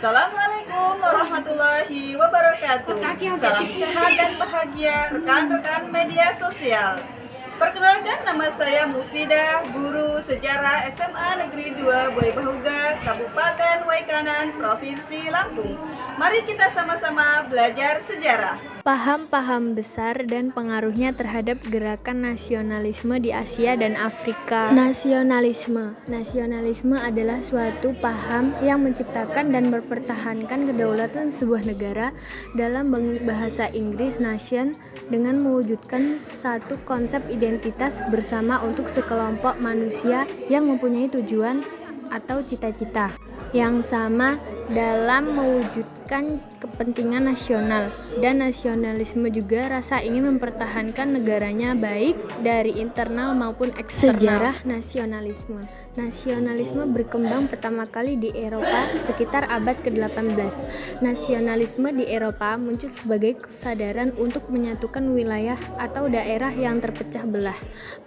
Assalamualaikum warahmatullahi wabarakatuh. Salam sehat dan bahagia rekan-rekan media sosial. Perkenalkan, nama saya Mufidah, guru sejarah SMA Negeri 2 Boibahuga, Kabupaten Waikanan, Provinsi Lampung. Mari kita sama-sama belajar sejarah. Paham-paham besar dan pengaruhnya terhadap gerakan nasionalisme di Asia dan Afrika. Nasionalisme adalah suatu paham yang menciptakan dan mempertahankan kedaulatan sebuah negara. Dalam bahasa Inggris, nation dengan mewujudkan satu konsep identitas bersama untuk sekelompok manusia yang mempunyai tujuan atau cita-cita yang sama dalam mewujudkan kepentingan nasional. Dan nasionalisme juga rasa ingin mempertahankan negaranya baik dari internal maupun eksternal. Sejarah Nasionalisme berkembang pertama kali di Eropa sekitar abad ke-18. Nasionalisme di Eropa muncul sebagai kesadaran untuk menyatukan wilayah atau daerah yang terpecah belah.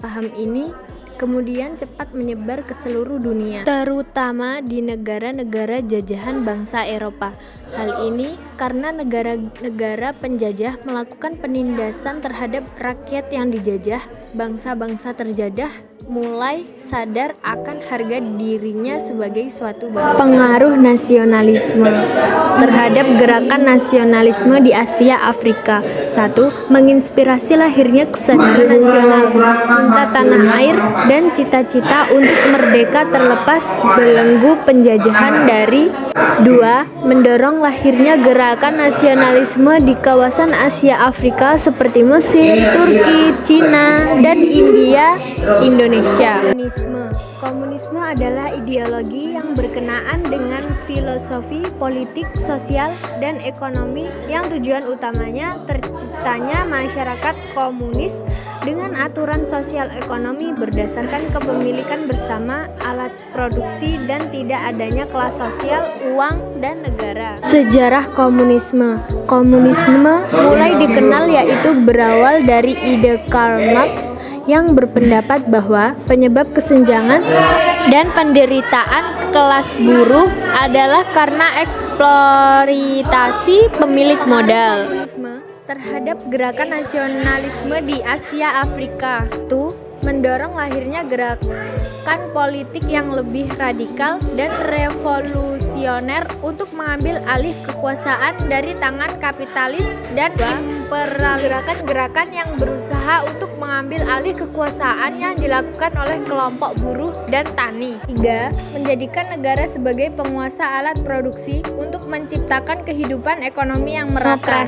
Paham ini kemudian cepat menyebar ke seluruh dunia, terutama di negara-negara jajahan bangsa Eropa. Hal ini karena negara-negara penjajah melakukan penindasan terhadap rakyat yang dijajah. Bangsa-bangsa terjajah mulai sadar akan harga dirinya sebagai suatu bangsa. Pengaruh nasionalisme terhadap gerakan nasionalisme di Asia Afrika. 1. Menginspirasi lahirnya kesadaran nasional, cinta tanah air, dan cita-cita untuk merdeka terlepas belenggu penjajahan dari. 2. Mendorong lahirnya gerakan nasionalisme di kawasan Asia Afrika seperti Mesir, Turki, Cina, dan Indonesia. Komunisme adalah ideologi yang berkenaan dengan filosofi, politik, sosial, dan ekonomi yang tujuan utamanya terciptanya masyarakat komunis dengan aturan sosial ekonomi berdasarkan kepemilikan bersama alat produksi dan tidak adanya kelas sosial, uang, dan negara. Sejarah komunisme mulai dikenal yaitu berawal dari ide Karl Marx yang berpendapat bahwa penyebab kesenjangan dan penderitaan kelas buruh adalah karena eksploitasi pemilik modal. Terhadap gerakan nasionalisme di Asia Afrika mendorong lahirnya gerakan politik yang lebih radikal dan revolusioner untuk mengambil alih kekuasaan dari tangan kapitalis dan imperialis. Gerakan-gerakan yang berusaha untuk mengambil alih kekuasaan yang dilakukan oleh kelompok buruh dan tani. 3. Menjadikan negara sebagai penguasa alat produksi untuk menciptakan kehidupan ekonomi yang merata.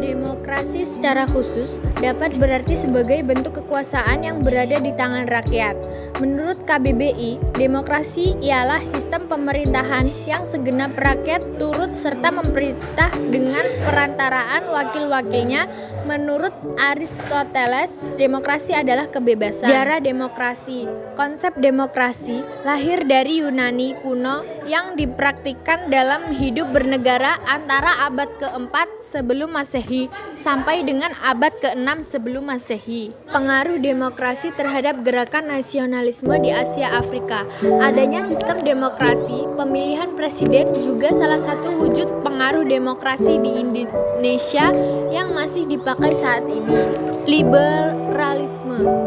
Demokrasi secara khusus dapat berarti sebagai bentuk kekuasaan yang berada di tangan rakyat. Menurut KBBI, demokrasi ialah sistem pemerintahan yang segenap rakyat turut serta memerintah dengan perantaraan wakil-wakilnya. Menurut Aristoteles, demokrasi adalah kebebasan. Sejarah demokrasi. Konsep demokrasi lahir dari Yunani kuno yang dipraktikkan dalam hidup bernegara antara abad ke-4 sebelum Masehi sampai dengan abad ke-6 sebelum Masehi. Pengaruh demokrasi terhadap gerakan nasionalisme di Asia Afrika. Adanya sistem demokrasi, pemilihan presiden juga salah satu wujud pengaruh demokrasi di Indonesia yang masih dipakai saat ini.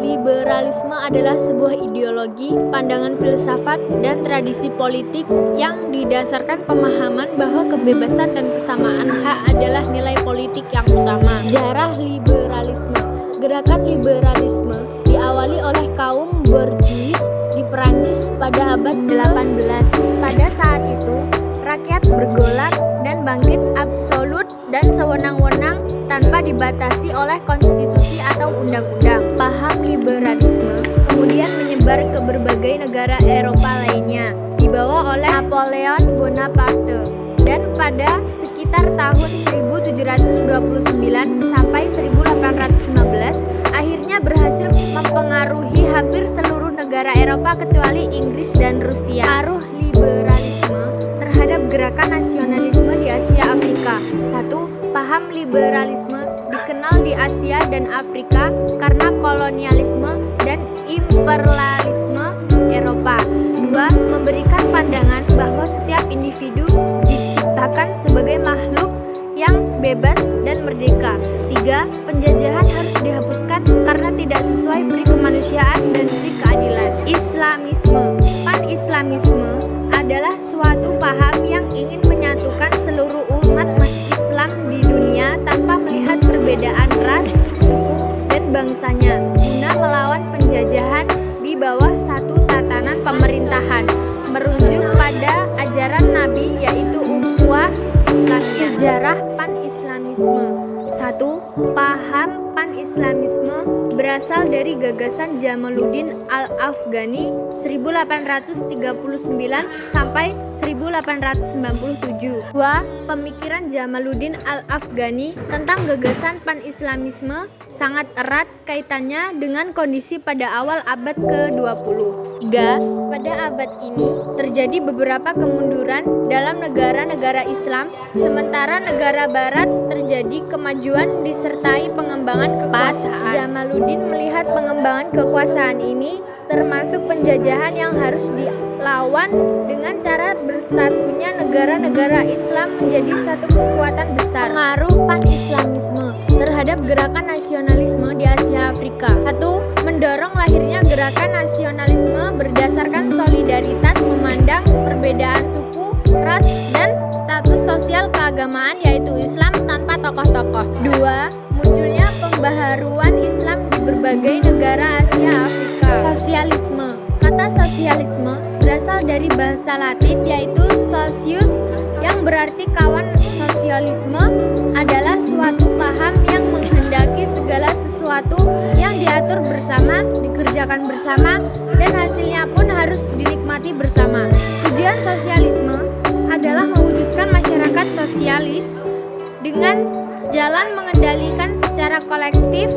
Liberalisme adalah sebuah ideologi, pandangan filsafat, dan tradisi politik yang didasarkan pemahaman bahwa kebebasan dan persamaan hak adalah nilai politik yang utama. Sejarah liberalisme. Gerakan liberalisme diawali oleh kaum borjuis di Perancis pada abad 18. Pada saat itu, rakyat bergolak dan bangkit absolut dan sewenang-wenang tanpa dibatasi oleh konstitusi atau undang-undang. Paham liberalisme kemudian menyebar ke berbagai negara Eropa lainnya, dibawa oleh Napoleon Bonaparte, dan pada sekitar tahun 1729 sampai 1815 akhirnya berhasil mempengaruhi hampir seluruh negara Eropa kecuali Inggris dan Rusia. Pengaruh liberalisme terhadap gerakan nasionalisme di Asia Afrika. 1. Paham liberalisme dikenal di Asia dan Afrika karena kolonialisme dan imperialisme Eropa. 2. Memberikan pandangan bahwa setiap individu diciptakan sebagai makhluk yang bebas dan merdeka. 3. Penjajahan harus dihapuskan karena tidak sesuai peri kemanusiaan dan peri keadilan. Islamisme. Pan-Islamisme adalah suatu paham yang ingin menyatukan seluruh umat Islam di dunia tanpa melihat perbedaan ras, suku, dan bangsanya guna melawan penjajahan di bawah satu tatanan pemerintahan, merujuk pada ajaran Nabi yaitu ukhuwah Islamiyah. Sejarah Pan-Islamisme. 1. Paham Pan-Islamisme berasal dari gagasan Jamaluddin Al-Afghani 1839 sampai 1897. 2. Pemikiran Jamaluddin Al-Afghani tentang gagasan Pan-Islamisme sangat erat kaitannya dengan kondisi pada awal abad ke-20. 3. Pada abad ini terjadi beberapa kemunduran dalam negara-negara Islam, sementara negara barat terjadi kemajuan disertai pengembangan kekuasaan. Jamaluddin melihat pengembangan kekuasaan ini termasuk penjajahan yang harus dilawan dengan cara bersatunya negara-negara Islam menjadi satu kekuatan besar. Pengaruh Pan-Islamisme terhadap gerakan nasionalisme di Asia Afrika. 1. Mendorong lahirnya gerakan nasionalisme berdasarkan solidaritas memandang perbedaan suku, ras, dan status sosial keagamaan yaitu Islam tanpa tokoh-tokoh. 2. Munculnya pembaharuan Islam di berbagai negara Asia Afrika. Sosialisme. Kata sosialisme berasal dari bahasa Latin yaitu socius yang berarti kawan. Sosialisme adalah suatu paham yang menghendaki segala sesuatu yang diatur bersama, dikerjakan bersama, dan hasilnya pun harus dinikmati bersama. Tujuan sosialisme adalah mewujudkan masyarakat sosialis dengan jalan mengendalikan secara kolektif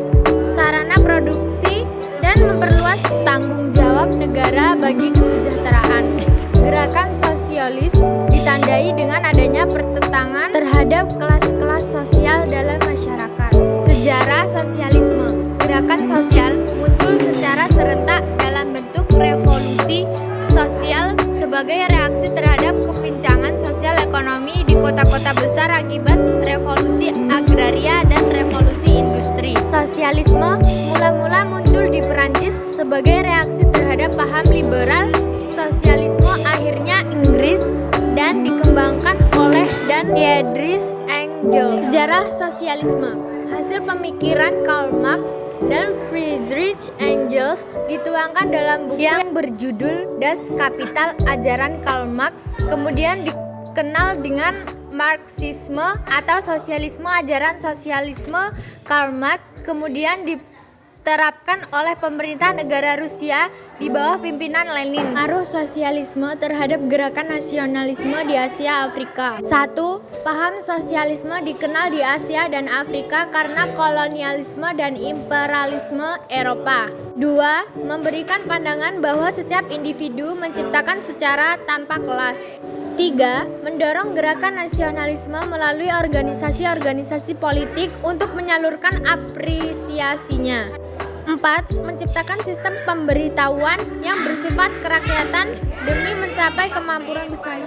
sarana produksi dan memperluas tanggung jawab negara bagi kesejahteraan. Gerakan sosialis ditandai dengan adanya pertentangan terhadap kelas-kelas sosial dalam masyarakat. Sejarah sosialisme. Gerakan sosial muncul secara serentak dalam bentuk revolusi sosial sebagai reaksi terhadap kepincangan sosial ekonomi di kota-kota besar akibat revolusi agraria dan revolusi industri. Sosialisme mula-mula muncul di Perancis sebagai reaksi terhadap paham liberal. Sosialisme akhirnya Inggris dan dikembangkan oleh Friedrich Engels. Sejarah sosialisme. Hasil pemikiran Karl Marx dan Friedrich Engels dituangkan dalam buku yang berjudul Das Kapital Ajaran Karl Marx, kemudian dikenal dengan Marxisme atau sosialisme. Ajaran sosialisme Karl Marx kemudian diterapkan oleh pemerintah negara Rusia di bawah pimpinan Lenin. Pengaruh sosialisme terhadap gerakan nasionalisme di Asia Afrika. 1. Paham sosialisme dikenal di Asia dan Afrika karena kolonialisme dan imperialisme Eropa. 2. Memberikan pandangan bahwa setiap individu menciptakan secara tanpa kelas. 3. Mendorong gerakan nasionalisme melalui organisasi-organisasi politik untuk menyalurkan apresiasinya. 4. Menciptakan sistem pemberitahuan yang bersifat kerakyatan demi mencapai kemakmuran bersama.